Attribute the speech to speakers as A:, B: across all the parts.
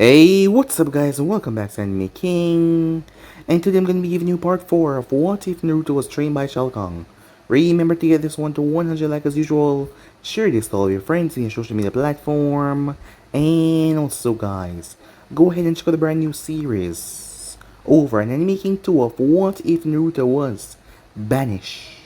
A: Hey, what's up guys and welcome back to Anime King. And today I'm going to be giving you part 4 of What If Naruto Was Trained by Shao Khan. Remember to get this one to 100 like as usual, share this to all your friends in your social media platform, and also guys, go ahead and check out the brand new series over on Anime King 2 of What If Naruto Was Banished.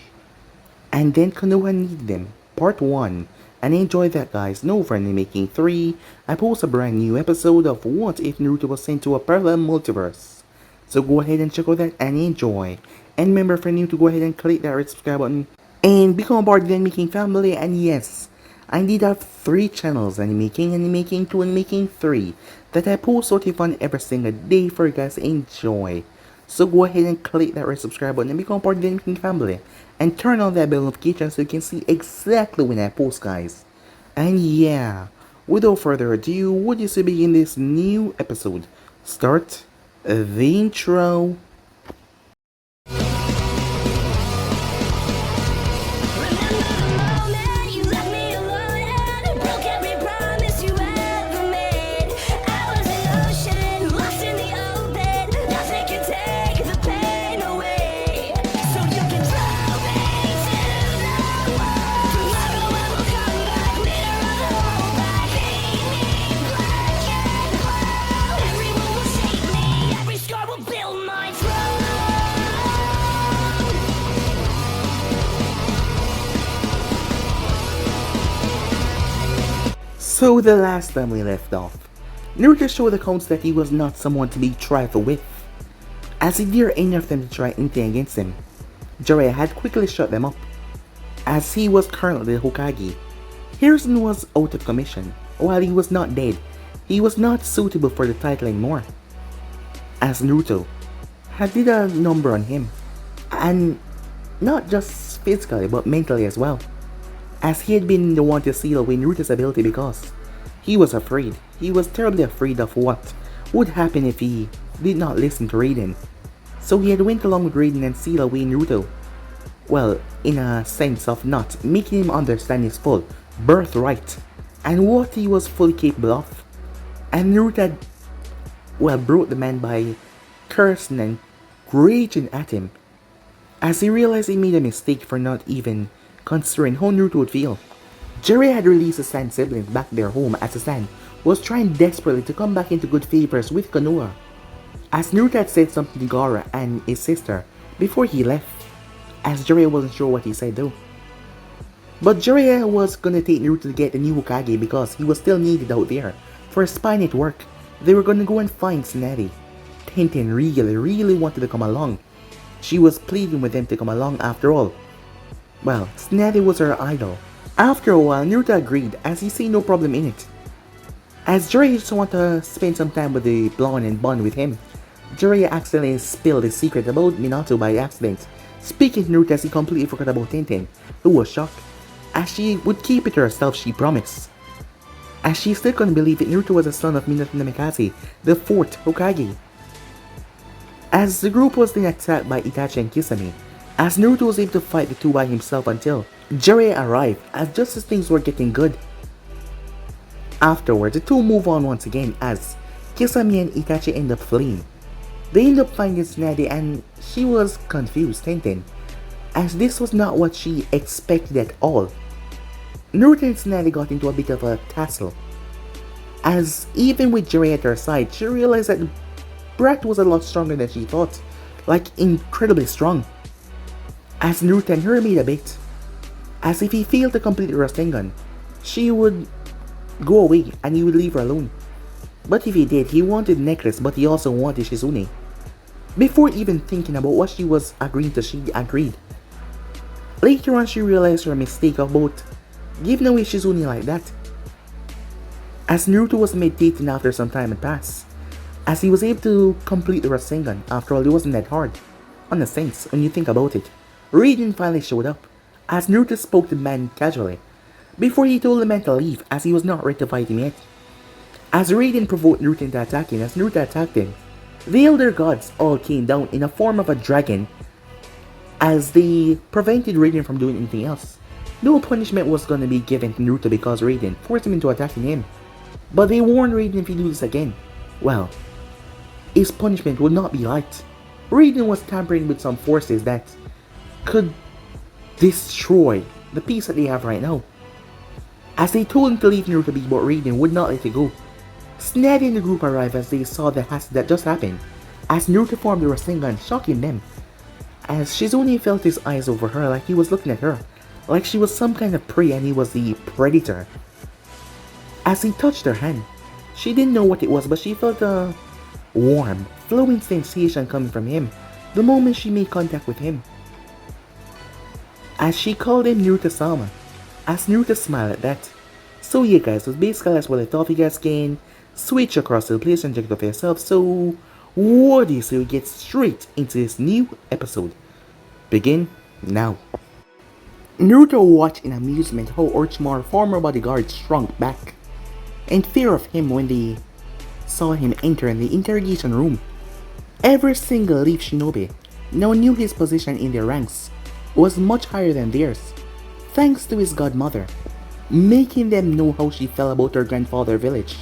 A: And then Konoha needed them, part 1. And enjoy that guys. No for Anime King 3, I post a brand new episode of What If Naruto Was Sent to a Parallel Multiverse. So go ahead and check out that and enjoy. And remember for you to go ahead and click that red subscribe button and become a part of the Anime King family. And yes, I did have 3 channels, Anime King 2, Anime King 3, that I post sort of fun every single day for you guys to enjoy. So go ahead and click that red subscribe button and become part of the Anime King family. And turn on that bell notification so you can see exactly when I post guys. And yeah, without further ado, would you say begin this new episode? Start the intro. So the last time we left off, Naruto showed accounts that he was not someone to be trifled with, as he dared any of them to try anything against him. Jiraiya had quickly shut them up, as he was currently the Hokage. Hiruzen was out of commission. While he was not dead, he was not suitable for the title anymore, as Naruto had did a number on him, and not just physically but mentally as well, as he had been the one to seal away Naruto's ability because he was afraid. He was terribly afraid of what would happen if he did not listen to Raiden. So he had went along with Raiden and sealed away Naruto. Well, in a sense of not making him understand his full birthright and what he was fully capable of. And Naruto had, well, brought the man by cursing and raging at him, as he realized he made a mistake for not even considering how Naruto would feel. Jiraiya had released his Sand siblings back to their home as Sand was trying desperately to come back into good favors with Konoha, as Naruto had said something to Gaara and his sister before he left, as Jiraiya wasn't sure what he said though. But Jiraiya was gonna take Naruto to get the new Hokage because he was still needed out there for his spy network. They were gonna go and find Tsunade. Tenten really wanted to come along. She was pleading with them to come along after all. Well, Tsunade was her idol. After a while, Naruto agreed as he see no problem in it, as Jiraiya just wanted to spend some time with the blonde and bond with him. Jiraiya accidentally spilled his secret about Minato by accident, speaking to Naruto as he completely forgot about Tenten, who was shocked, as she would keep it to herself, she promised, as she still couldn't believe that Naruto was the son of Minato Namikaze, the 4th Hokage. As the group was then attacked by Itachi and Kisame, as Naruto was able to fight the two by himself until Jiraiya arrived, as just as things were getting good. Afterwards, the two move on once again as Kisame and Itachi end up fleeing. They end up finding Tsunade and she was confused, Tenten, as this was not what she expected at all. Naruto and Tsunade got into a bit of a tussle, as even with Jiraiya at her side, she realized that the brat was a lot stronger than she thought, like incredibly strong. As Naruto and her made a bet, as if he failed to complete the Rasengan, she would go away and he would leave her alone. But if he did, he wanted the necklace, but he also wanted Shizune. Before even thinking about what she was agreeing to, she agreed. Later on, she realized her mistake about giving away Shizune like that, as Naruto was meditating after some time had passed, as he was able to complete the Rasengan. After all, it wasn't that hard, on a sense, when you think about it. Raiden finally showed up, as Naruto spoke to the man casually, before he told the man to leave as he was not ready to fight him yet. As Raiden provoked Naruto into attacking, as Naruto attacked him, the Elder Gods all came down in a form of a dragon, as they prevented Raiden from doing anything else. No punishment was gonna be given to Naruto because Raiden forced him into attacking him, but they warned Raiden if he do this again, well, his punishment would not be light. Raiden was tampering with some forces that could destroy the peace that they have right now. As they told him to leave Naruto be, but Raiden would not let it go. Snad and the group arrived as they saw the hazard that just happened, as Naruto formed the Rasengan, shocking them. As Shizune felt his eyes over her like he was looking at her, like she was some kind of prey and he was the predator. As he touched her hand, she didn't know what it was, but she felt a warm, flowing sensation coming from him the moment she made contact with him. As she called him Naruto-sama, as Naruto smiled at that. So yeah guys, so basically that's what I thought. You guys can switch across to the place and check it out for yourself. So what do you say we get straight into this new episode? Begin now. Naruto watched in amusement how Orochimaru's former bodyguards shrunk back in fear of him when they saw him enter in the interrogation room. Every single Leaf Shinobi now knew his position in their ranks was much higher than theirs, thanks to his godmother, making them know how she felt about her grandfather's village,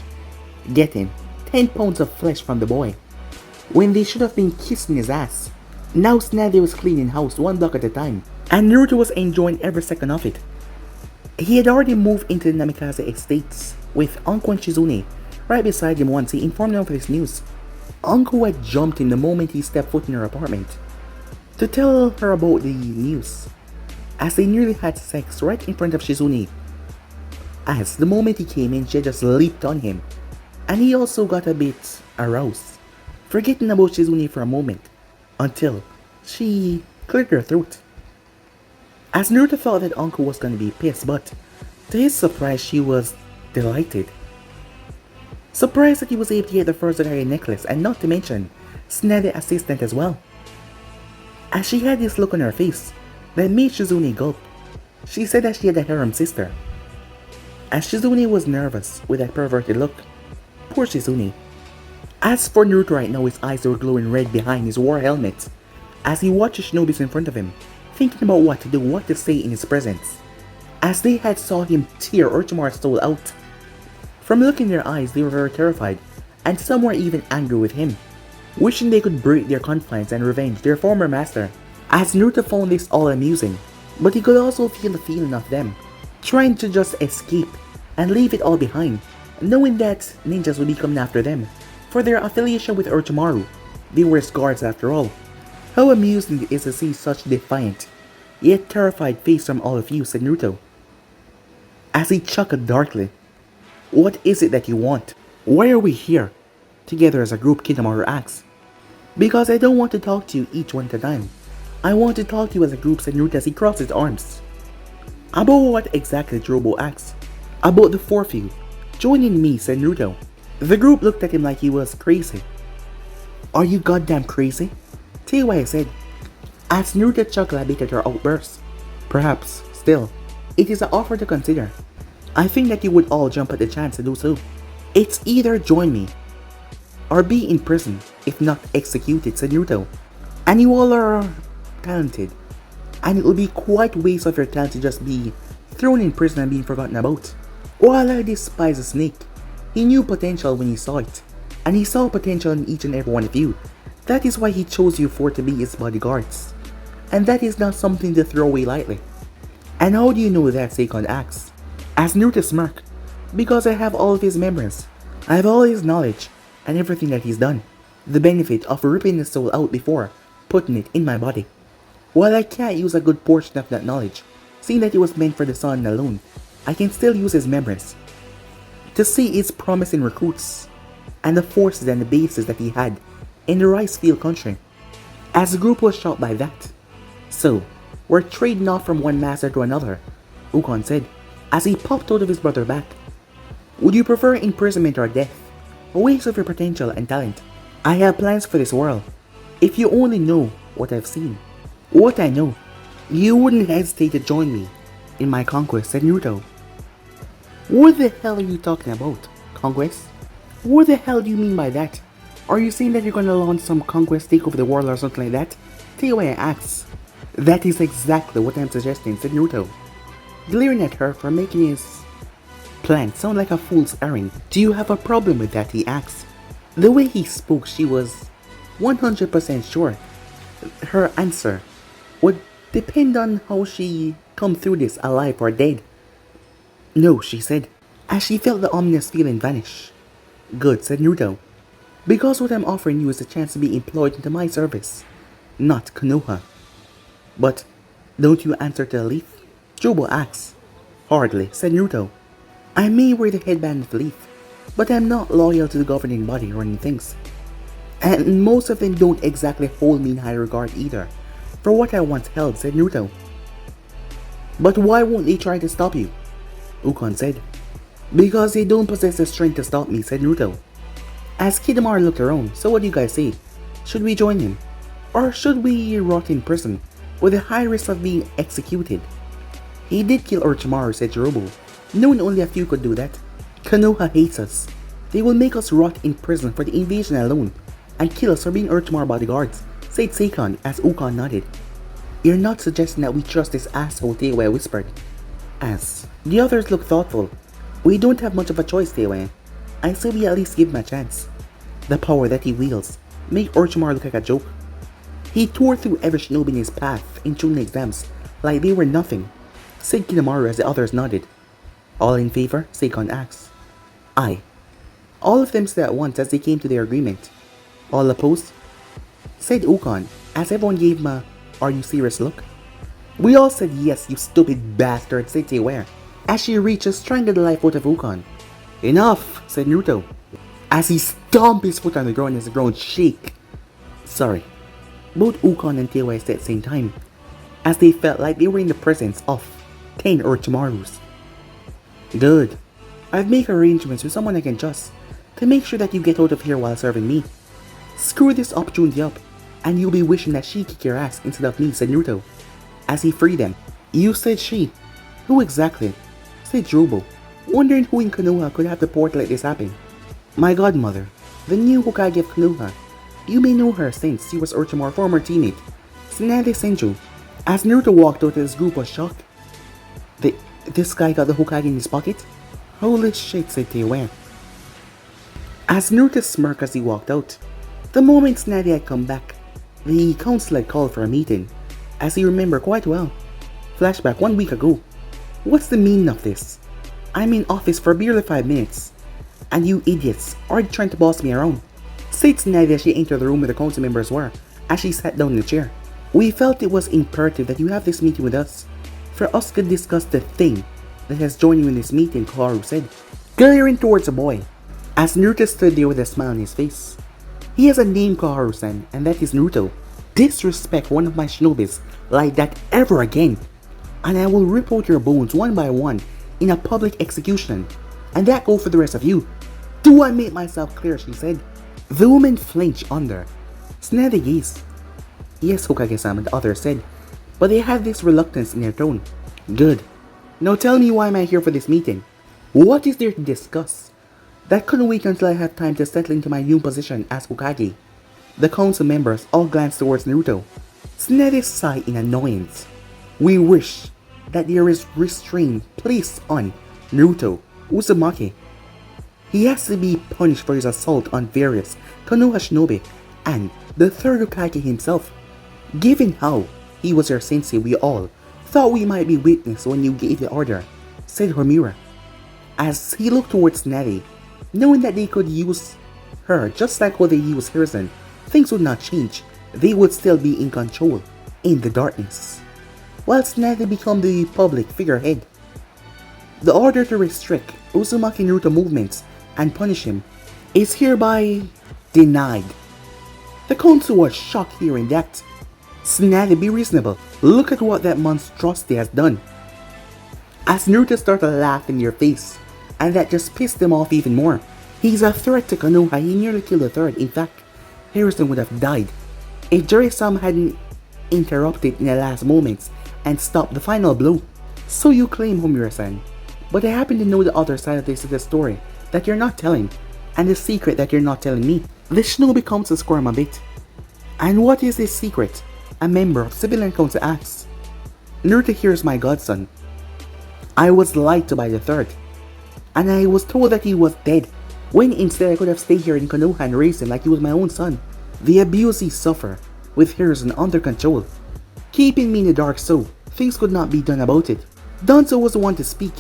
A: getting 10 pounds of flesh from the boy, when they should have been kissing his ass. Now Snaddy was cleaning house one block at a time, and Naruto was enjoying every second of it. He had already moved into the Namikaze estates with Anko and Shizune right beside him once he informed them of this news. Anko had jumped in the moment he stepped foot in her apartment to tell her about the news, as they nearly had sex right in front of Shizune. As the moment he came in, she just leaped on him, and he also got a bit aroused, forgetting about Shizune for a moment, until she cleared her throat. As Naruto thought that Anko was gonna be pissed, but to his surprise she was delighted. Surprised that he was able to get the first Zetsugai necklace, and not to mention Snaddy's assistant as well. As she had this look on her face that made Shizune gulp, she said that she had a harem sister. As Shizune was nervous with that perverted look. Poor Shizune. As for Naruto right now, his eyes were glowing red behind his war helmet, as he watched the shinobis in front of him, thinking about what to do, what to say in his presence, as they had saw him tear Orochimaru's soul out. From looking in their eyes, they were very terrified, and some were even angry with him, wishing they could break their confines and revenge their former master. As Naruto found this all amusing, but he could also feel the feeling of them trying to just escape and leave it all behind, knowing that ninjas would be coming after them for their affiliation with Orochimaru. They were his guards after all. How amusing it is to see such defiant, yet terrified face from all of you, said Naruto, as he chuckled darkly. What is it that you want? Why are we here together as a group? Kitamura asked. Because I don't want to talk to you each one at a time. I want to talk to you as a group, said Naruto as he crossed his arms. About what exactly? Jirobo asked. About the four of you joining me, said Naruto. The group looked at him like he was crazy. Are you goddamn crazy? Tell you what I said. As Naruto chuckled a bit at her outburst. Perhaps, still, it is an offer to consider. I think that you would all jump at the chance to do so. It's either join me or be in prison, if not executed, said Naruto. And you all are talented, and it will be quite waste of your talent to just be thrown in prison and being forgotten about. While I despise a snake, he knew potential when he saw it, and he saw potential in each and every one of you. That is why he chose you four to be his bodyguards, and that is not something to throw away lightly. And how do you know that? Seikon asked. As Naruto smirked. Because I have all of his memories. I have all his knowledge and everything that he's done. The benefit of ripping his soul out before putting it in my body. While I can't use a good portion of that knowledge, seeing that it was meant for the sun alone, I can still use his memories to see his promising recruits and the forces and the bases that he had in the rice field country. As the group was shocked by that. So, we're trading off from one master to another, Ukon said, as he popped out of his brother back. Would you prefer imprisonment or death? A waste of your potential and talent. I have plans for this world. If you only know what I've seen, what I know, you wouldn't hesitate to join me in my conquest, said Naruto. What the hell are you talking about? Conquest? What the hell do you mean by that? Are you saying that you're gonna launch some conquest, take over the world or something like that? Tell you why I asked. That is exactly what I'm suggesting, said Naruto, glaring at her for making his plan sound like a fool's errand. Do you have a problem with that? He asked. The way he spoke, she was 100% sure her answer would depend on how she come through this alive or dead. No, she said, as she felt the ominous feeling vanish. Good, said Naruto. Because what I'm offering you is a chance to be employed into my service, not Konoha. But don't you answer to the leaf? Jobo asks. Hardly, said Naruto. I may wear the headband of the leaf, but I'm not loyal to the governing body running things. And most of them don't exactly hold me in high regard either, for what I once held, said Naruto. But why won't they try to stop you? Ukon said. Because they don't possess the strength to stop me, said Naruto. As Kitamura looked around, so what do you guys say? Should we join him? Or should we rot in prison, with a high risk of being executed? He did kill Orochimaru, said Jirobo, knowing only a few could do that. Konoha hates us. They will make us rot in prison for the invasion alone, and kill us for being Orochimaru bodyguards, said Seikon as Ukon nodded. You're not suggesting that we trust this asshole, Teiwei whispered. As the others looked thoughtful. We don't have much of a choice, Teiwei. I say we at least give him a chance. The power that he wields make Orochimaru look like a joke. He tore through every shinobi in his path in Chunin exams like they were nothing, said Kitamura as the others nodded. All in favor? Seikon asked. Aye. All of them said at once as they came to their agreement. All opposed? Said Ukon as everyone gave him a "Are you serious" look. We all said yes, you stupid bastard, said Teiwei, as she reached to strangle the life out of Ukon. Enough, said Naruto, as he stomped his foot on the ground as the ground shake. Sorry. Both Ukon and Teiwei said at the same time, as they felt like they were in the presence of 10 Orochimarus. Good. I've made arrangements with someone I can trust to make sure that you get out of here while serving me. Screw this opportunity up, and you'll be wishing that she kicked your ass instead of me, said Naruto, as he freed them. You said she. Who exactly? Said Jobo, wondering who in Konoha could have the power to let this happen. My godmother, the new Hokage of Konoha. You may know her since she was Orochimaru's former teammate, Tsunade Senju. As Naruto walked out, his group was shocked. This guy got the Hokage in his pocket? Holy shit, said Teiwei, as Naruto smirked as he walked out. The moment Tsunade had come back, the council had called for a meeting, as he remembered quite well. Flashback 1 week ago. What's the meaning of this? I'm in office for barely 5 minutes, and you idiots are trying to boss me around, said Tsunade as she entered the room where the council members were, as she sat down in the chair. We felt it was imperative that you have this meeting with us, for us to discuss the thing that has joined you in this meeting, Koharu said, glaring towards the boy, as Naruto stood there with a smile on his face. He has a name, Koharu-san, and that is Naruto. Disrespect one of my shinobis like that ever again, and I will rip out your bones one by one in a public execution, and that go for the rest of you. Do I make myself clear, she said. The woman flinched under. Tsunade gazed. Yes, Hokage-sama, the other said, but they had this reluctance in their tone. Good. Now tell me, why am I here for this meeting? What is there to discuss? That couldn't wait until I had time to settle into my new position as Hokage. The council members all glanced towards Naruto. Tsunade sighed in annoyance. We wish that there is restraint placed on Naruto Uzumaki. He has to be punished for his assault on various Konoha shinobi and the third Hokage himself. Given how he was your sensei, we all thought we might be witness when you gave the order, said Homura, as he looked towards Tsunade, knowing that they could use her just like how they used Hiruzen. Things would not change. They would still be in control in the darkness, while Tsunade become the public figurehead. The order to restrict Uzumaki Naruto movements and punish him is hereby denied. The council was shocked hearing that. Tsunade, be reasonable. Look at what that monstrosity has done. As Naruto started laughing in their face, and that just pissed them off even more. He's a threat to Konoha. He nearly killed the third. In fact, Hiruzen would have died if Jiraiya-sama hadn't interrupted in the last moments and stopped the final blow. So you claim, Homura-san, but I happen to know the other side of this story that you're not telling, and the secret that you're not telling me. The shinobi council squirm a bit. And what is this secret? A member of civilian council asks. Naruto hears my godson. I was lied to by the third, and I was told that he was dead. when instead I could have stayed here in Konoha and raised him like he was my own son. The abuse he suffered with hers and under control, keeping me in the dark so things could not be done about it. Danzo was the one to speak.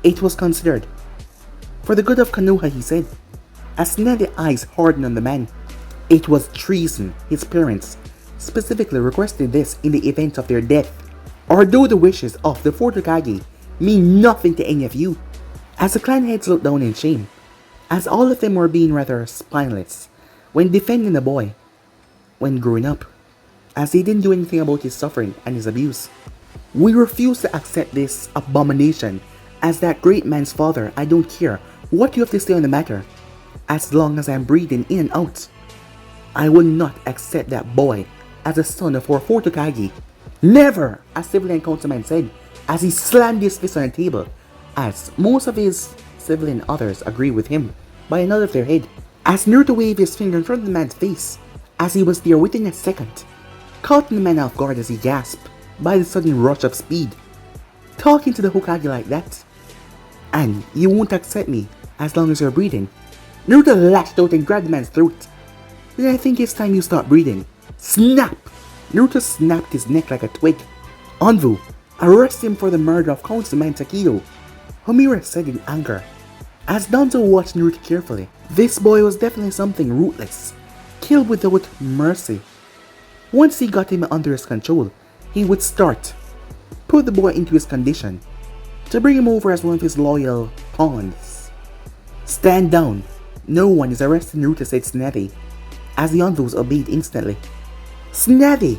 A: It was considered for the good of Konoha, he said, as Sindel eyes hardened on the man. It was treason. His parents specifically requested this in the event of their death. Although the wishes of the fourth Hokage mean nothing to any of you. As the clan heads looked down in shame, as all of them were being rather spineless when defending the boy when growing up, as they didn't do anything about his suffering and his abuse. We refuse to accept this abomination. As that great man's father, I don't care what you have to say on the matter. As long as I'm breathing in and out, I will not accept that boy as a son of our fourth Hokage. Never, as civilian councilman said, as he slammed his fist on the table, as most of his civilian others agree with him by a nod of their head. As Naruto waved his finger in front of the man's face, as he was there within a second, caught the man off guard as he gasped by the sudden rush of speed. Talking to the Hokage like that? And you won't accept me as long as you're breathing. Naruto lashed out and grabbed the man's throat. Then I think it's time you stop breathing. Snap! Naruto snapped his neck like a twig. Anvu, arrest him for the murder of Councilman Takido, Homura said in anger. As Danzo watched Naruto carefully, this boy was definitely something ruthless, killed without mercy. Once he got him under his control, he would put the boy into his condition, to bring him over as one of his loyal pawns. Stand down. No one is arresting Naruto, said Tsunade, as the Anvus obeyed instantly. Tsunade,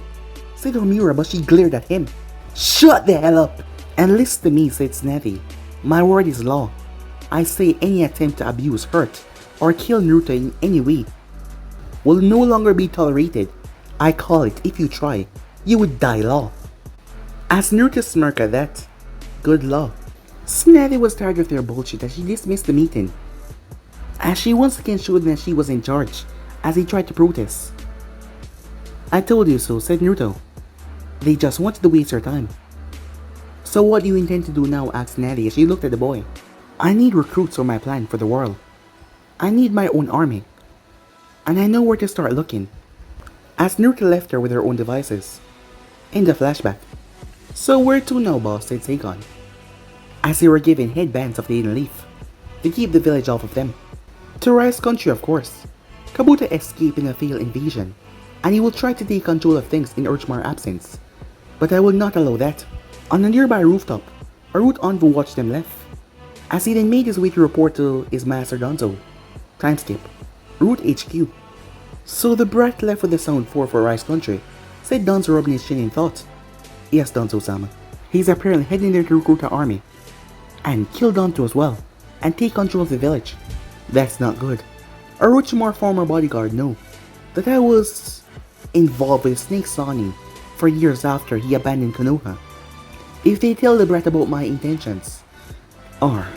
A: said Homura, but she glared at him. Shut the hell up and listen to me, said Tsunade. My word is law. I say any attempt to abuse, hurt, or kill Naruto in any way will no longer be tolerated. I call it, if you try, you would die law. As Naruto smirked at that, good law. Tsunade was tired of their bullshit as she dismissed the meeting, as she once again showed that she was in charge, as he tried to protest. I told you so, said Naruto. They just wanted to waste her time. So what do you intend to do now, asked Tsunade as she looked at the boy. I need recruits for my plan for the world. I need my own army. And I know where to start looking. As Naruto left her with her own devices. In the flashback. So where to now, boss, said Kahn, as they were given headbands of the hidden leaf to keep the village off of them. To Rice country, of course. Kabuto escaped in a failed invasion, and he will try to take control of things in Orochimaru's absence. But I will not allow that. On a nearby rooftop, a Root Anvu watched them left, as he then made his way to report to his master Danzo. Timeskip. Root HQ. So the brat left with the sound 4 for Rice country, said Danzo, rubbing his chin in thought. Yes, Danzo-sama. He's apparently heading there to recruit our army, and kill Danzo as well, and take control of the village. That's not good. Orochimaru's former bodyguard know that I was involved with Snake Sani for years after he abandoned Konoha. If they tell the brat about my intentions, or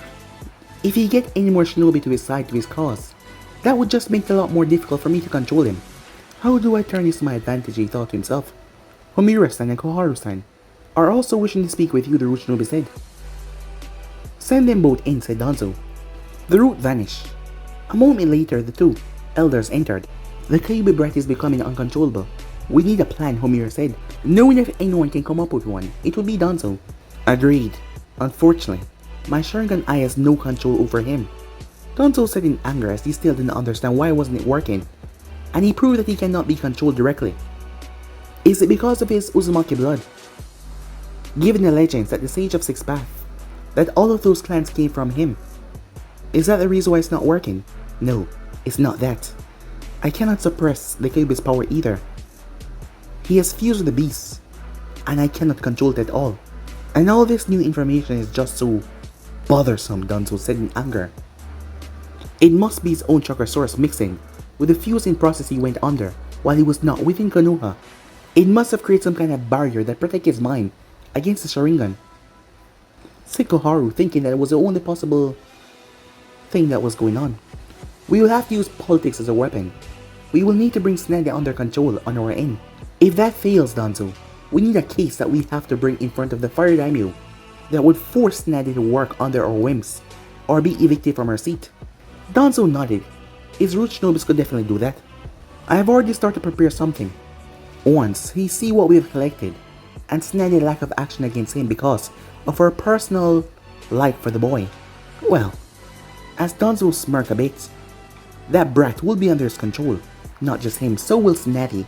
A: if he get any more shinobi to his side to his cause, that would just make it a lot more difficult for me to control him. How do I turn this to my advantage, he thought to himself. Homura-san and Koharu-san are also wishing to speak with you, the Root Shinobi said. Send them both in, said Danzo. The Root vanished. A moment later, the two elders entered. The Kyuubi brat is becoming uncontrollable. We need a plan, Homura said. Knowing if anyone can come up with one, it would be Danzo. Agreed. Unfortunately, my Sharingan Eye has no control over him. Danzo said in anger as he still didn't understand why wasn't it working, and he proved that he cannot be controlled directly. Is it because of his Uzumaki blood? Given the legends at the Sage of Six Paths, that all of those clans came from him. Is that the reason why it's not working? No, it's not that. I cannot suppress the Kyuubi's power either. He has fused with the beast, and I cannot control it at all. And all this new information is just so bothersome, Danzo said in anger. It must be his own chakra source mixing with the fusing process he went under while he was not within Konoha. It must have created some kind of barrier that protected his mind against the Sharingan. Said Koharu, thinking that it was the only possible thing that was going on. We will have to use politics as a weapon. We will need to bring Tsunade under control on our end. If that fails, Danzo, we need a case that we have to bring in front of the Fire Daimyo that would force Tsunade to work under our whims or be evicted from her seat. Danzo nodded. His root Shinobis could definitely do that. I have already started to prepare something. Once he see what we have collected, and Sneddy lack of action against him because of her personal like for the boy. Well, as Danzo smirk a bit, that brat will be under his control. Not just him, so will Sneddy.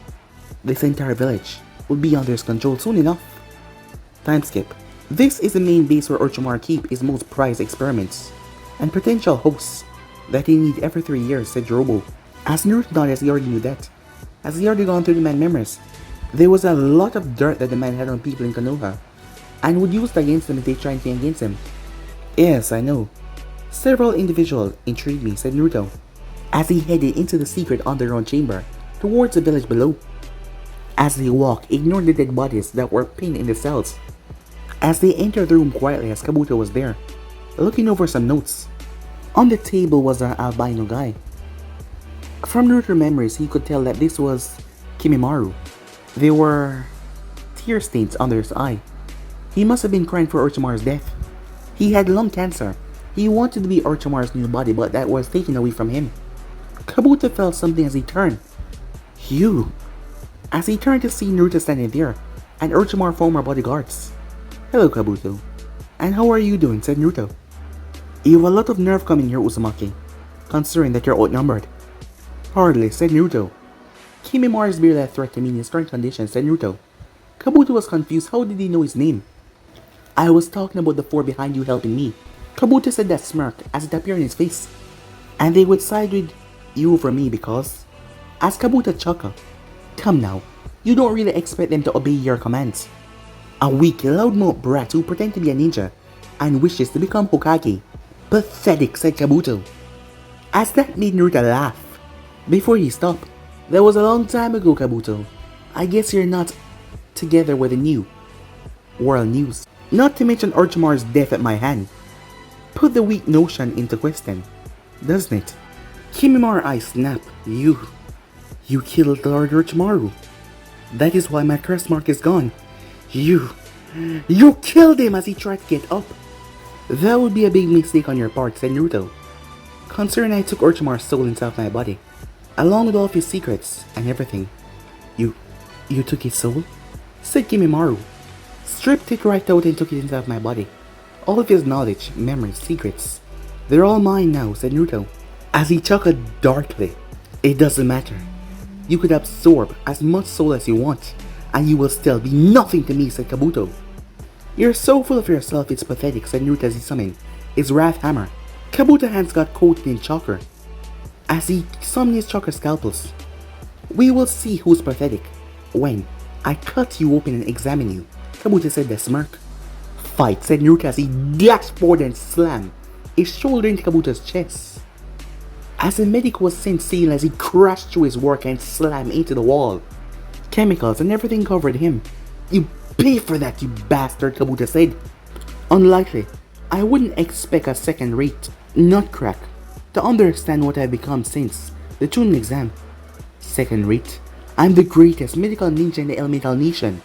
A: This entire village will be under his control soon enough. Time skip. This is the main base where Orochimaru keep his most prized experiments and potential hosts that he need every 3 years, said Robo. As Naruto nodded, as he already knew that. As he already gone through the man memories, there was a lot of dirt that the man had on people in Konoha, and would use it against them if they tried anything against him. Yes, I know. Several individuals intrigued me, said Naruto, as he headed into the secret underground chamber towards the village below. As they walked, ignoring the dead bodies that were pinned in the cells. As they entered the room quietly, as Kabuto was there, looking over some notes. On the table was an albino guy. From Naruto's memories, he could tell that this was Kimimaro. There were tear stains under his eye. He must have been crying for Orochimaru's death. He had lung cancer. He wanted to be Orochimaru's new body, but that was taken away from him. Kabuto felt something as he turned. You! As he turned to see Naruto standing there, and Orochimaru's former bodyguards. Hello, Kabuto. And how are you doing, said Naruto. You have a lot of nerve coming here, Uzumaki, considering that you're outnumbered. Hardly, said Naruto. Kimimaro is barely a threat to me in his current condition, said Naruto. Kabuto was confused. How did he know his name? I was talking about the four behind you helping me. Kabuto said that smirked as it appeared in his face. And they would side with you over me because... As Kabuto chuckled, come now, you don't really expect them to obey your commands. A weak, loudmouth brat who pretends to be a ninja and wishes to become Hokage. Pathetic, said Kabuto. As that made Naruto laugh. Before he stopped, that was a long time ago, Kabuto. I guess you're not together with the new world news. Not to mention Orochimaru's death at my hand. Put the weak notion into question, doesn't it? Kimimaro eyes snap. You killed Lord Orochimaru. That is why my curse mark is gone. You killed him as he tried to get up. That would be a big mistake on your part, said Naruto. Considering I took Orochimaru's soul inside my body, along with all of his secrets and everything. You took his soul? Said Kimimaro. Stripped it right out and took it inside my body. All of his knowledge, memories, secrets. They're all mine now, said Naruto, as he chuckled darkly. It doesn't matter. You could absorb as much soul as you want, and you will still be nothing to me, said Kabuto. You're so full of yourself, it's pathetic, said Naruto as he summoned his wrath hammer. Kabuto's hands got coated in chakra as he summoned his chakra scalpels. We will see who's pathetic when I cut you open and examine you, Kabuto said with a smirk. Fight, said Naruto as he dashed forward and slammed his shoulder into Kabuto's chest. As the medic was sent sealed as he crashed through his work and slammed into the wall. Chemicals and everything covered him. You pay for that, you bastard, Kabuto said. Unlikely. I wouldn't expect a second-rate nutcrack to understand what I've become since the Chunin exam. Second-rate? I'm the greatest medical ninja in the elemental nation.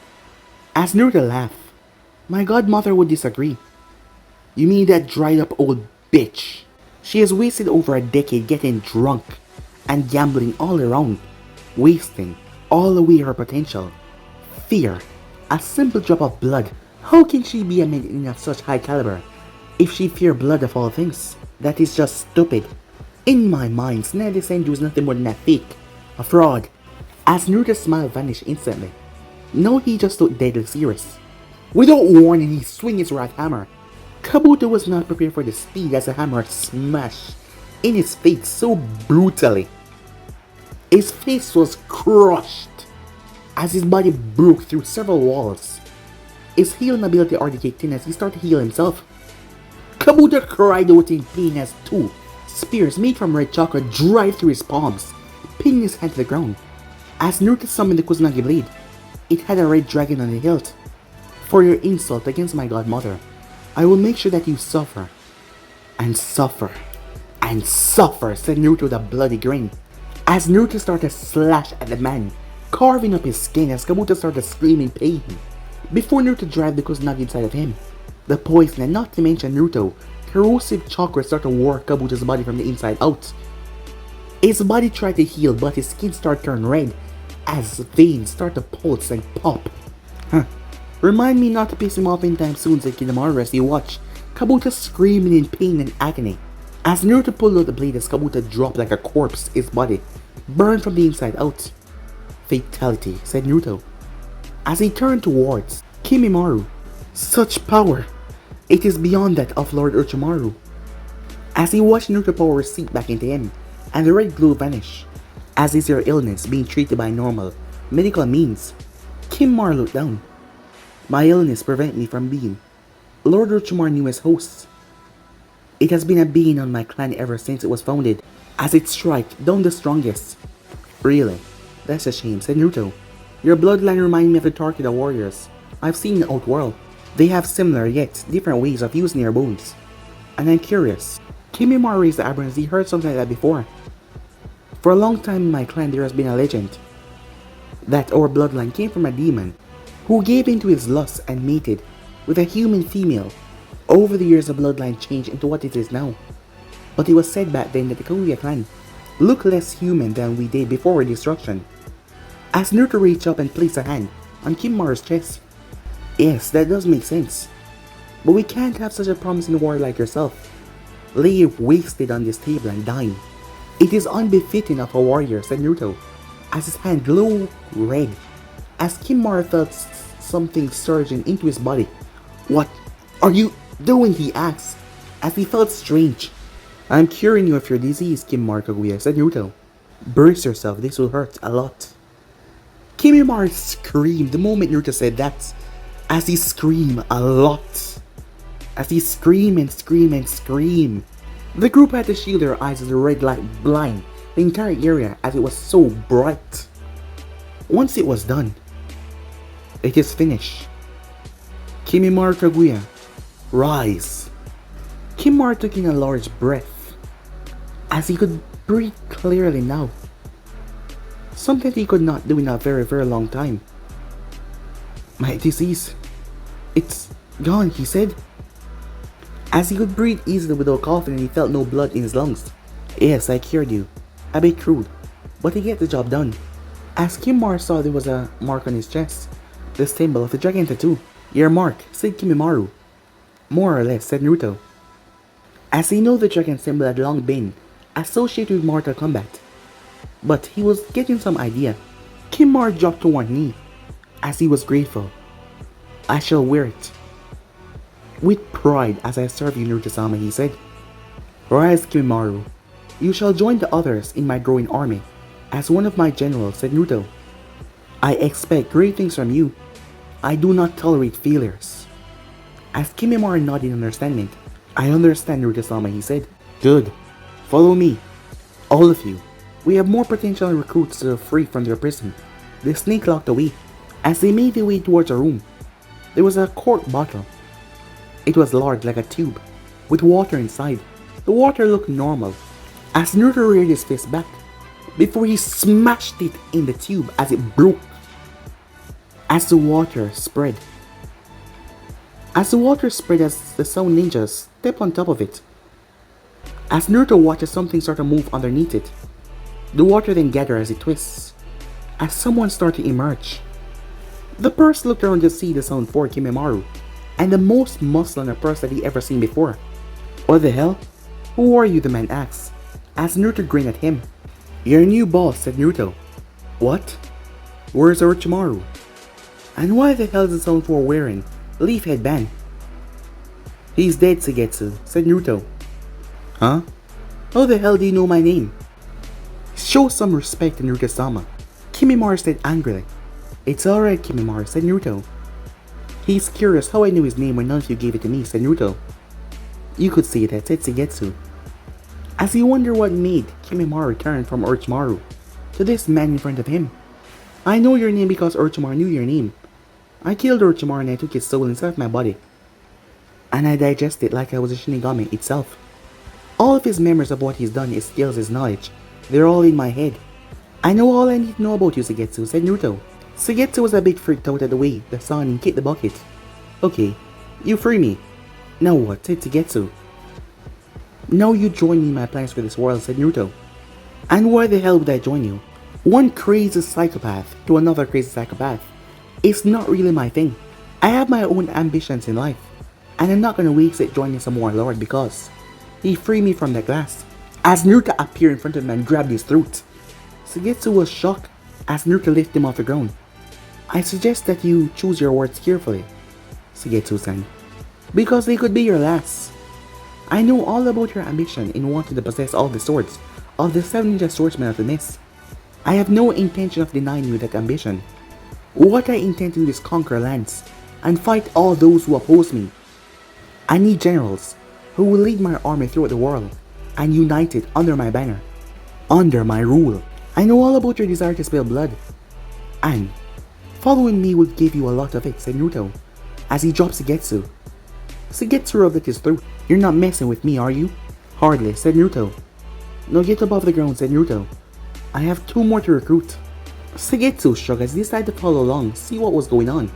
A: As Naruto laughed, my godmother would disagree. You mean that dried-up old bitch? She has wasted over a decade getting drunk and gambling all around, wasting all away her potential. Fear, a simple drop of blood. How can she be a man of such high caliber if she fear blood of all things? That is just stupid. In my mind, Sneddy Senju is nothing more than a fake, a fraud. As Naruto's smile vanished instantly, now he just looked deadly serious. Without warning, he swung his wrath hammer. Kabuto was not prepared for the speed as the hammer smashed in his face so brutally. His face was crushed as his body broke through several walls. His healing ability already kicked in as he started to heal himself. Kabuto cried out in pain as two spears made from red chakra drive through his palms, pinning his head to the ground. As Naruto summoned the Kusanagi blade, it had a red dragon on the hilt. For your insult against my godmother, I will make sure that you suffer. And suffer. And suffer, said Naruto with a bloody grin. As Naruto started to slash at the man, carving up his skin as Kabuto started screaming pain. Before Naruto dragged the Kusanagi inside of him, the poison and not to mention Naruto corrosive chakra started to work Kabuta's body from the inside out. His body tried to heal, but his skin started to turn red as veins start to pulse and pop. Huh. Remind me not to piss him off anytime soon, said Kinamaru as he watched Kabuta screaming in pain and agony. As Naruto pulled out the blade as Kabuta dropped like a corpse, his body burned from the inside out. Fatality, said Naruto, as he turned towards Kimimaro. Such power! It is beyond that of Lord Orochimaru. As he watched Naruto power seep back into him, and the red glow vanish, as is your illness being treated by normal medical means, Kimimaro looked down. My illness prevents me from being Lord Orochimaru's newest host. It has been a bane on my clan ever since it was founded, as it strike down the strongest. Really? That's a shame, said Naruto. Your bloodline reminds me of the Torqueda warriors I've seen in the Outworld. They have similar yet different ways of using their bones. And I'm curious, Kimimaro raised the eyebrows as he heard something like that before. For a long time in my clan there has been a legend that our bloodline came from a demon who gave in to his lust and mated with a human female. Over the years the bloodline changed into what it is now. But it was said back then that the Kaguya clan looked less human than we did before our destruction. As Naruto reached up and placed a hand on Kimimara's chest. Yes, that does make sense. But we can't have such a promising warrior like yourself lay wasted on this table and dying. It is unbefitting of a warrior, said Naruto, as his hand glowed red, as Kimimaro felt something surging into his body. What are you doing? He asked, as he felt strange. I'm curing you of your disease, Kimimaro Kaguya, said Naruto. Brace yourself, this will hurt a lot. Kimimaro screamed the moment Naruto said that, as he screamed a lot. As he screamed and screamed and screamed. The group had to shield their eyes as the red light blinded the entire area as it was so bright. Once it was done, it is finished. Kimimaro Kaguya, rise. Kimimaro took in a large breath, as he could breathe clearly now. Something he could not do in a very long time. My disease, it's gone, he said, as he could breathe easily without coughing and he felt no blood in his lungs. Yes, I cured you. A bit crude, but he get the job done. As Kimimaro saw there was a mark on his chest, the symbol of the dragon tattoo. Your mark, said Kimimaro. More or less, said Naruto, as he knew the dragon symbol had long been associated with Mortal Kombat. But he was getting some idea. Kimimaro dropped to one knee, as he was grateful. I shall wear it with pride as I serve you, Naruto-sama, he said. Rise, Kimimaro. You shall join the others in my growing army as one of my generals, said Naruto. I expect great things from you. I do not tolerate failures. As Kimimaro nodded in understanding, I understand, Naruto-sama, he said. Good. Follow me. All of you. We have more potential recruits to free from their prison. The snake locked away. As they made their way towards a room, there was a quart bottle. It was large like a tube, with water inside. The water looked normal, as Naruto reared his fist back, before he smashed it in the tube as it broke. As the water spread. As the sound ninjas stepped on top of it. As Naruto watched something start to move underneath it. The water then gathered as it twists, as someone started to emerge. The person looked around to see the sound for Kimimaro, and the most muscular person that he ever seen before. What the hell? Who are you? The man asked, as Naruto grinned at him. Your new boss, said Naruto. What? Where's Orochimaru? And why the hell is the sound for wearing leaf headband? He's dead, Suigetsu, said Naruto. Huh? How the hell do you know my name? Show some respect to Naruto-sama, Kimimaro said angrily. It's alright, Kimimaro, said Naruto. He's curious how I knew his name when none of you gave it to me, said Naruto. You could say that, said Suigetsu, as he wondered what made Kimimaro turn from Orochimaru to this man in front of him. I know your name because Orochimaru knew your name. I killed Orochimaru and I took his soul inside my body, and I digested it like I was a Shinigami itself. All of his memories of what he's done, his skills, his knowledge, they're all in my head. I know all I need to know about you, Suigetsu, said Naruto. Suigetsu was a bit freaked out at the way the Sannin kicked the bucket. Okay, you free me. Now what, said Suigetsu. Now you join me in my plans for this world, said Naruto. And why the hell would I join you? One crazy psychopath to another crazy psychopath. It's not really my thing. I have my own ambitions in life, and I'm not gonna waste it joining some warlord because he freed me from that glass. As Naruto appeared in front of him and grabbed his throat, Sugetsu was shocked as Naruto lifted him off the ground. I suggest that you choose your words carefully, Sugetsu-san, because they could be your last. I know all about your ambition in wanting to possess all the swords of the 7 ninja swordsmen of the mist. I have no intention of denying you that ambition. What I intend to do is conquer lands and fight all those who oppose me. I need generals who will lead my army throughout the world and unite it under my banner, under my rule. I know all about your desire to spill blood, and following me would give you a lot of it, said Naruto, as he dropped Sugetsu. Sugetsu rubbed at his throat. You're not messing with me, are you? Hardly, said Naruto. Now get above the ground, said Naruto. I have 2 more to recruit. Sugetsu shrugged as he decided to follow along, see what was going on.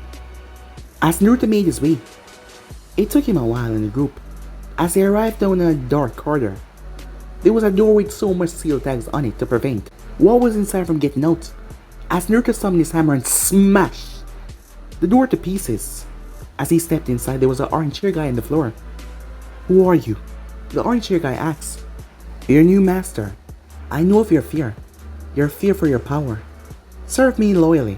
A: As Naruto made his way, it took him a while in the group. As they arrived down a dark corridor, there was a door with so much seal tags on it to prevent what was inside from getting out. As Naruto summoned his hammer and smashed the door to pieces. As he stepped inside, there was an orange hair guy on the floor. Who are you? The orange hair guy asked. Your new master. I know of your fear for your power. Serve me loyally,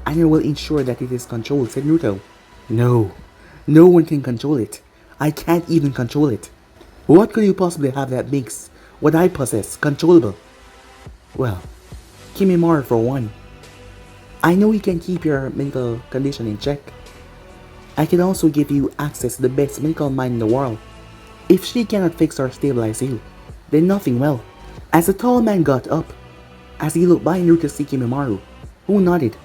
A: and I will ensure that it is controlled, said Naruto. No one can control it. I can't even control it. What could you possibly have that makes what I possess controllable? Well, Kimimaro for one. I know he can keep your mental condition in check. I can also give you access to the best medical mind in the world. If she cannot fix or stabilize you, then nothing will. As the tall man got up, as he looked by Naruto to see Kimimaro, who nodded.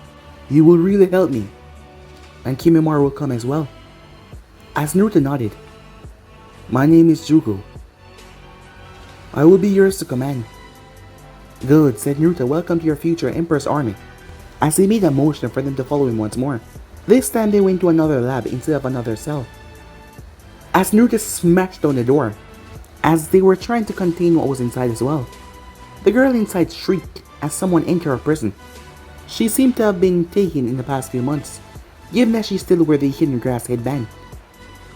A: You will really help me. And Kimimaro will come as well. As Naruto nodded. My name is Jugo. I will be yours to command. Good, said Naruto. Welcome to your future Emperor's army. As he made a motion for them to follow him once more. This time they went to another lab instead of another cell. As Naruto smashed down the door, as they were trying to contain what was inside as well. The girl inside shrieked as someone entered her prison. She seemed to have been taken in the past few months, given that she still wore the hidden grass headband.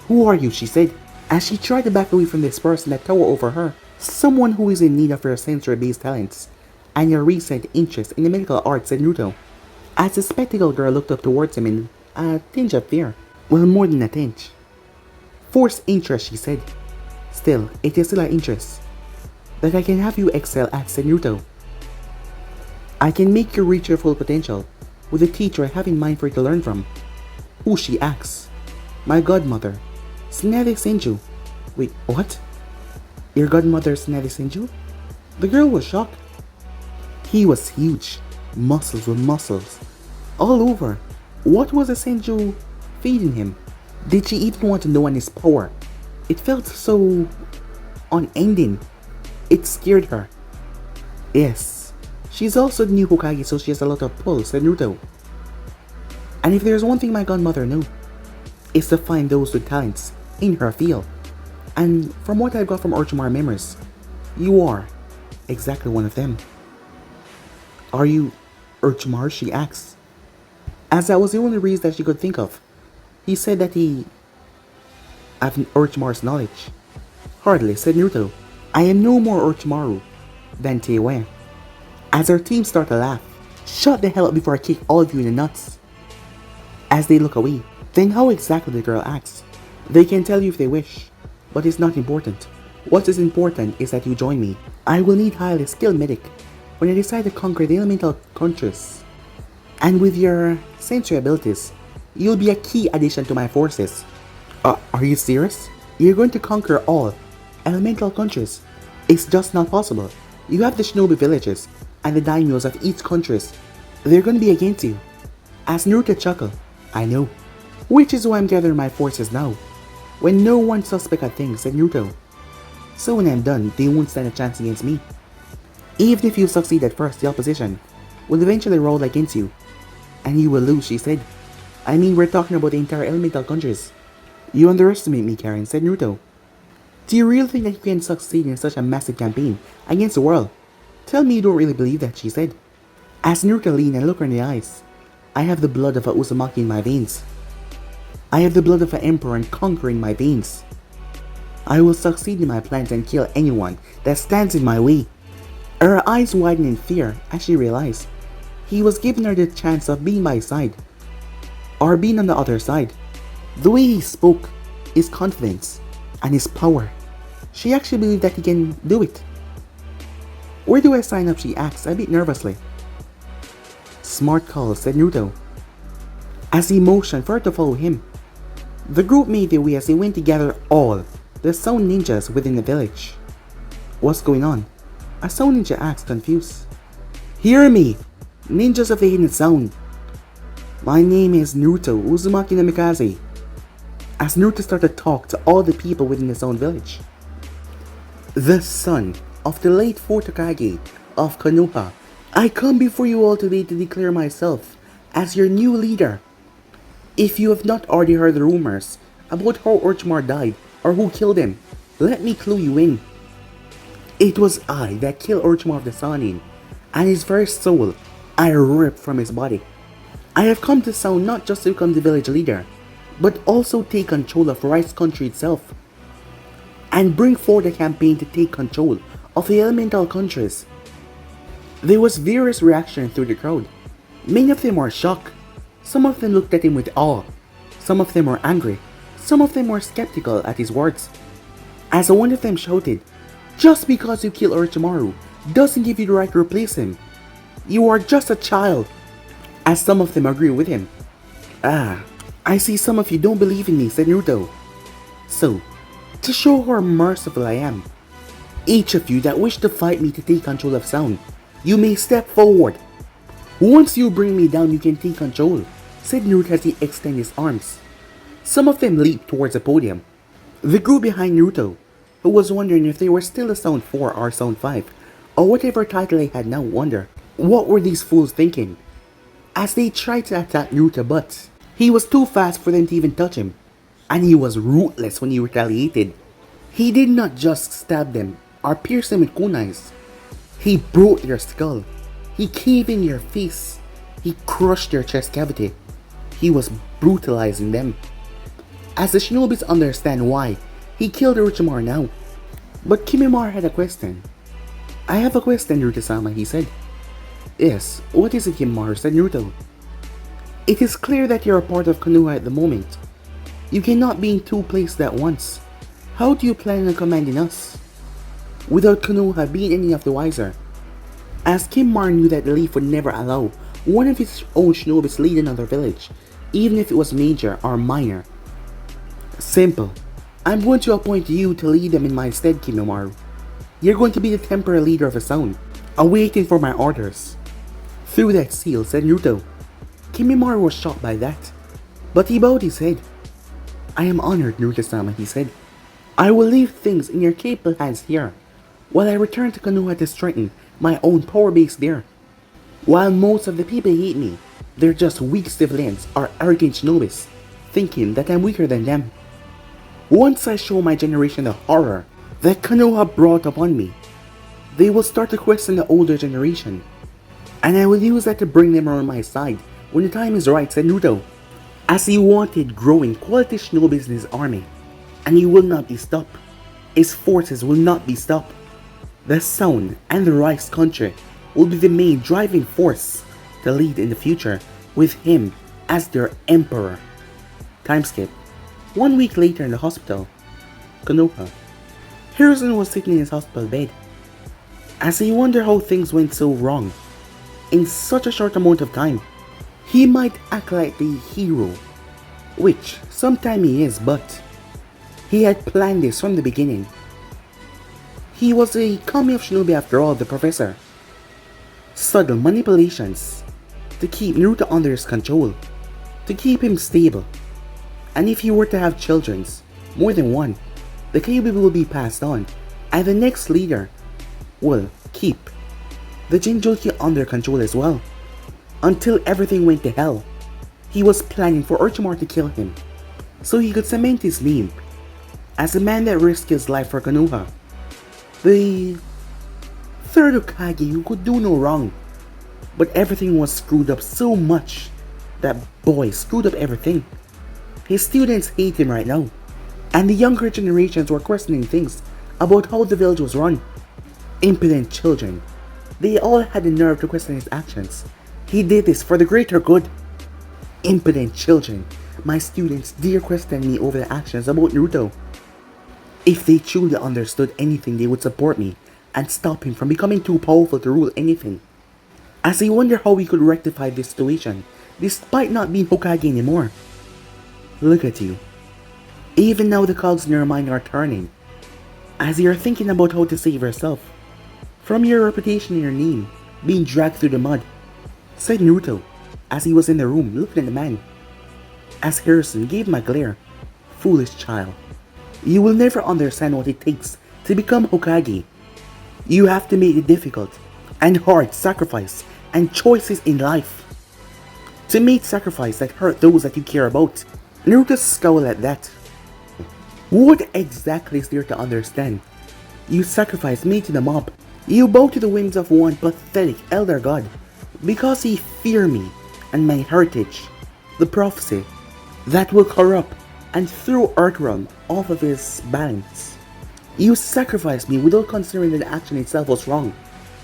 A: Who are you? She said, as she tried to back away from this person that towered over her. Someone who is in need of your sensory-based talents and your recent interest in the medical arts, said Naruto, as the spectacled girl looked up towards him in a tinge of fear. Well, more than a tinge. Forced interest, she said. Still, it is still an interest that I can have you excel at, said Naruto. I can make you reach your full potential with a teacher I have in mind for you to learn from. Who? She asks. My godmother, Tsunade Senju. Wait, what? Your godmother Tsunade Senju? The girl was shocked. He was huge, muscles with muscles, all over. What was the Senju feeding him? Did she even want to know on his power? It felt so unending. It scared her. Yes, she's also the new Hokage, so she has a lot of pull, said Naruto. And if there's one thing my godmother knew, it's to find those with talents in her field. And from what I've got from Orochimaru memories, you are exactly one of them. Are you Orochimaru? She asks. As that was the only reason that she could think of. He said that he had Orochimaru's knowledge. Hardly, said Naruto. I am no more Orochimaru than Teiwen. As her team start to laugh. Shut the hell up before I kick all of you in the nuts. As they look away. Then how exactly, the girl asks. They can tell you if they wish, but it's not important. What is important is that you join me. I will need highly skilled medic when I decide to conquer the elemental countries. And with your sensory abilities, you'll be a key addition to my forces. Are you serious? You're going to conquer all elemental countries? It's just not possible. You have the shinobi villages and the daimyos of each countries. They're going to be against you. As Naruto chuckled, I know. Which is why I'm gathering my forces now. When no one suspect a thing, said Naruto. So when I'm done, they won't stand a chance against me. Even if you succeed at first, the opposition will eventually roll against you. And you will lose, she said. I mean, we're talking about the entire elemental countries. You underestimate me, Karen, said Naruto. Do you really think that you can succeed in such a massive campaign against the world? Tell me you don't really believe that, she said. As Naruto leaned and looked her in the eyes, I have the blood of a Uzumaki in my veins. I have the blood of an emperor and conqueror in my veins. I will succeed in my plans and kill anyone that stands in my way. Her eyes widened in fear as she realized he was giving her the chance of being by his side, or being on the other side. The way he spoke, his confidence, and his power, she actually believed that he can do it. Where do I sign up, she asked, a bit nervously. Smart call, said Naruto, as he motioned for her to follow him. The group made their way as they went to gather all the Sound ninjas within the village. What's going on? A Sound ninja asked, confused. Hear me, ninjas of the hidden sound. My name is Naruto Uzumaki Naruto. As Naruto started to talk to all the people within the Sound village. The son of the late 4th Hokage of Konoha, I come before you all today to declare myself as your new leader. If you have not already heard the rumors about how Orochimaru died or who killed him, let me clue you in. It was I that killed Orochimaru of the Sannin, and his very soul I ripped from his body. I have come to Sound not just to become the village leader, but also take control of Rice country itself, and bring forth a campaign to take control of the elemental countries. There was various reactions through the crowd. Many of them were shocked. Some of them looked at him with awe. Some of them were angry. Some of them were skeptical at his words. As one of them shouted, just because you kill Orochimaru doesn't give you the right to replace him. You are just a child. As some of them agreed with him. Ah, I see some of you don't believe in me, said Naruto. So, to show how merciful I am, each of you that wish to fight me to take control of Sound, you may step forward. Once you bring me down, you can take control, said Naruto as he extended his arms. Some of them leaped towards the podium. The group behind Naruto, who was wondering if they were still a Sound 4 or Sound 5, or whatever title they had now, wondered, what were these fools thinking? As they tried to attack Naruto, but he was too fast for them to even touch him, and he was ruthless when he retaliated. He did not just stab them or pierce them with kunais. He broke their skull. He caved in your face. He crushed their chest cavity. He was brutalizing them. As the shinobis understand why he killed Orochimaru now. But Kimimaro had a question. I have a question, Naruto-sama, he said. Yes, what is it, Kimimaro, said Naruto. It is clear that you are a part of Konoha at the moment. You cannot be in two places at once. How do you plan on commanding us? Without Konoha being any of the wiser. As Kimimaro knew that the Leaf would never allow one of his own shinobis lead another village, even if it was major or minor. Simple. I'm going to appoint you to lead them in my stead, Kimimaro. You're going to be the temporary leader of a Sound, awaiting for my orders. Through that seal, said Naruto. Kimimaro was shocked by that, but he bowed his head. I am honored, Naruto-sama, he said. I will leave things in your capable hands here, while I return to Konoha to strengthen my own power base there. While most of the people hate me, they're just weak civilians or arrogant shinobis, thinking that I'm weaker than them. Once I show my generation the horror that Konoha brought upon me, they will start to question the older generation, and I will use that to bring them around my side when the time is right, said Naruto, as he wanted growing quality shinobis in his army, and he will not be stopped. His forces will not be stopped. The Sound and the Rice country will be the main driving force to lead in the future, with him as their emperor. Time skip. 1 week later in the hospital, Konoha. Hiruzen was sitting in his hospital bed, as he wondered how things went so wrong in such a short amount of time. He might act like the hero, which sometimes he is, but he had planned this from the beginning. He was a kami of shinobi after all, the professor. Subtle manipulations to keep Naruto under his control, to keep him stable. And if he were to have children, more than one, the Kyuubi will be passed on, and the next leader will keep the Jinchuriki under control as well. Until everything went to hell, he was planning for Orochimaru to kill him, so he could cement his name as a man that risked his life for Konoha. The third Hokage who could do no wrong. But everything was screwed up so much. That boy screwed up everything. His students hate him right now. And the younger generations were questioning things about how the village was run. Impudent children. They all had the nerve to question his actions. He did this for the greater good. Impudent children. My students dare question me over the actions about Naruto. If they truly understood anything, they would support me and stop him from becoming too powerful to rule anything. As I wonder how we could rectify this situation, despite not being Hokage anymore. Look at you. Even now the cogs in your mind are turning, as you're thinking about how to save yourself from your reputation and your name being dragged through the mud, said Naruto, as he was in the room looking at the man. As Harrison gave him a glare. Foolish child. You will never understand what it takes to become Hokage. You have to make the difficult and hard sacrifice and choices in life. To make sacrifice that hurt those that you care about. Naruto scowled at that. What exactly is there to understand? You sacrifice me to the mob. You bow to the whims of one pathetic elder god because he fear me and my heritage. The prophecy that will corrupt and throw Earthrealm off of his balance. You sacrificed me without considering that the action itself was wrong,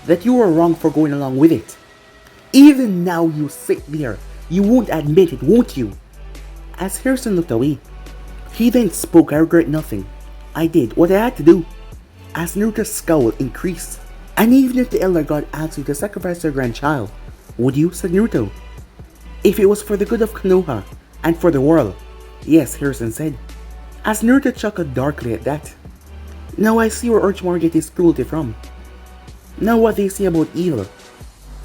A: that you were wrong for going along with it. Even now you sit there, you won't admit it, won't you? As Harrison looked away, he then spoke. I regret nothing. I did what I had to do. As Naruto's scowl increased, and even if the elder god asked you to sacrifice their grandchild, would you, said Naruto? If it was for the good of Konoha and for the world, yes, Harrison said, as Naruto chuckled darkly at that. Now I see where Orochimaru get his cruelty from. Now what they say about evil,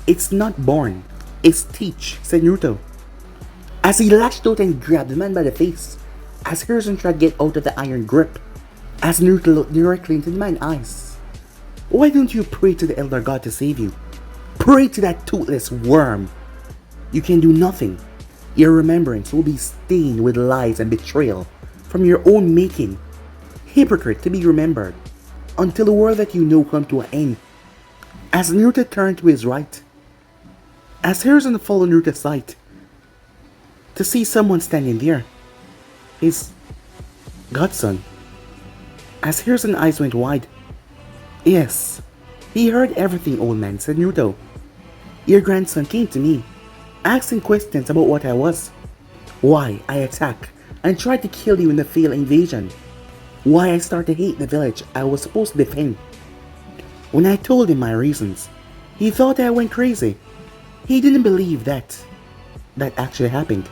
A: it's not born, it's teach, said Naruto. As he lashed out and grabbed the man by the face, as Harrison tried to get out of the iron grip, as Naruto looked directly into the man's eyes. Why don't you pray to the elder god to save you? Pray to that toothless worm. You can do nothing. Your remembrance will be stained with lies and betrayal from your own making. Hypocrite to be remembered, until the world that you know come to an end. As Naruto turned to his right, as Harrison followed Naruto's sight, to see someone standing there, his godson. As Harrison's eyes went wide. Yes, he heard everything, old man, said Naruto. Your grandson came to me, asking questions about what I was, why I attacked and tried to kill you in the failed invasion, why I started to hate the village I was supposed to defend. When I told him my reasons, he thought I went crazy. He didn't believe that actually happened.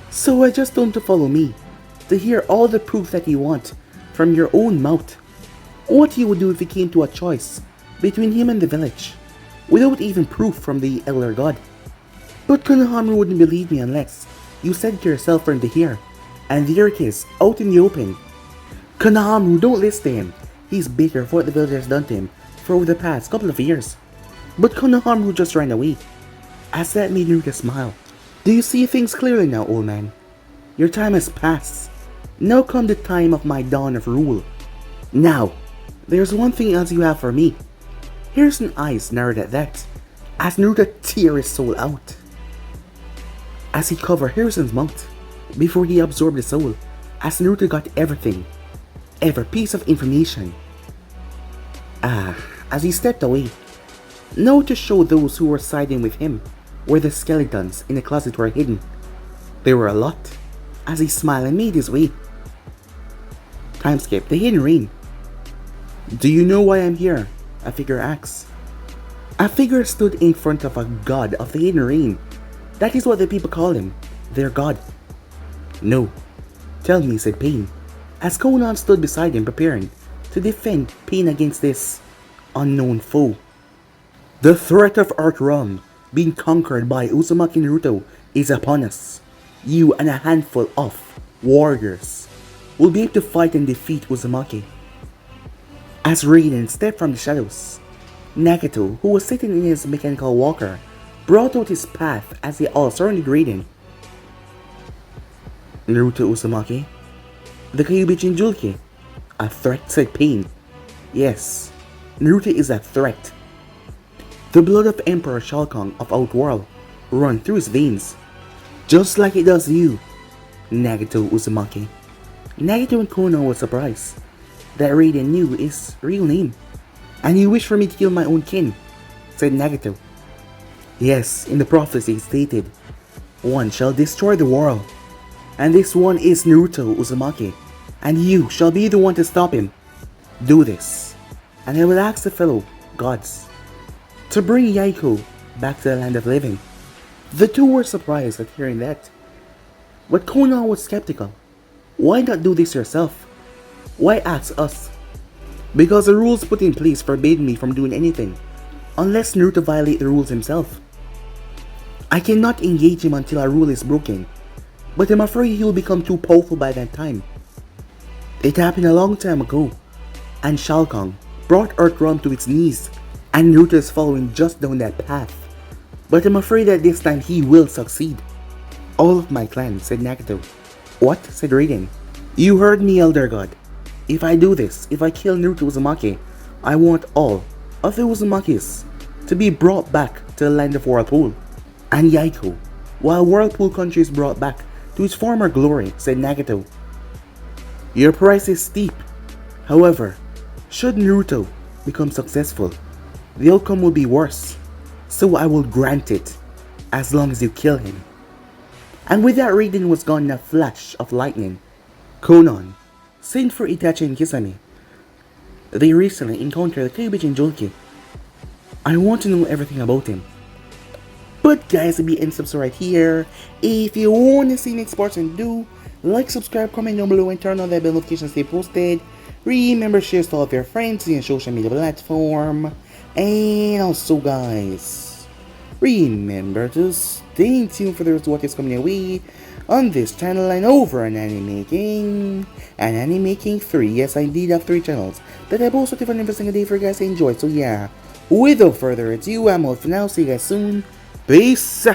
A: So I just told him to follow me, to hear all the proof that you want from your own mouth. What he would do if he came to a choice between him and the village, without even proof from the elder god. But Konohamaru wouldn't believe me unless you said it to yourself for him to hear. And there it is, out in the open. Konohamaru, don't listen to him. He's bitter for what the villagers done to him for over the past couple of years. But Konohamaru just ran away. As that made Naruto smile. Do you see things clearly now, old man? Your time has passed. Now come the time of my dawn of rule. Now, there's one thing else you have for me. Harrison's eyes narrowed at that, as Naruto tear his soul out. As he covered Harrison's mouth, before he absorbed the soul, as Naruto got everything, every piece of information. As he stepped away, now to show those who were siding with him where the skeletons in the closet were hidden. There were a lot, as he smiled and made his way. Time skip, the hidden rain. Do you know why I'm here? A figure asks. A figure stood in front of a god of the hidden rain. That is what the people call him, their god. No. Tell me, said Pain, as Conan stood beside him preparing to defend Pain against this unknown foe. The threat of Earthrealm being conquered by Uzumaki Naruto is upon us. You and a handful of warriors will be able to fight and defeat Uzumaki. As Raiden stepped from the shadows, Nagato, who was sitting in his mechanical walker, brought out his path as they all surrounded Raiden. Naruto Uzumaki, the Kyuubi Jinchuriki, A threat, said Pain. Yes, Naruto is a threat. The blood of Emperor Shao Khan of Outworld runs through his veins, just like it does you, Nagato Uzumaki. Nagato and Kono were surprised that Raiden knew his real name. And you wish for me to kill my own kin, said Nagato. Yes, in the prophecy it stated, one shall destroy the world, and this one is Naruto Uzumaki, and you shall be the one to stop him. Do this, and I will ask the fellow gods to bring Yaiko back to the land of living. The two were surprised at hearing that, but Kono was skeptical. Why not do this yourself? Why ask us? Because the rules put in place forbade me from doing anything, unless Naruto violate the rules himself. I cannot engage him until our rule is broken, but I'm afraid he will become too powerful by that time. It happened a long time ago, and Shao Khan brought Earthrealm to its knees, and Naruto is following just down that path. But I'm afraid that this time he will succeed. All of my clan, said Nagato. What? Said Raiden. You heard me, Elder God. If I do this, if I kill Naruto Uzumaki, I want all of the Uzumakis to be brought back to the land of Whirlpool. And Yaiko, while Whirlpool country is brought back to its former glory, said Nagato. Your price is steep. However, should Naruto become successful, the outcome will be worse. So I will grant it, as long as you kill him. And with that, Raiden was gone in a flash of lightning. Konan sent for Itachi and Kisame. They recently encountered the Kyuubi Jinchuriki. I want to know everything about him. But guys, be and subscribe right here. If you want to see next parts, and do like, subscribe, comment down below, and turn on that bell notification to stay posted. Remember, share to all of your friends in your social media platform. And also guys, remember to stay tuned for the rest of what is coming your way on this channel and over on Animaking and Animaking 3. Yes, I indeed have 3 channels that I post every single day for you guys to enjoy. So yeah, without further ado, I'm out for now. See you guys soon. Peace.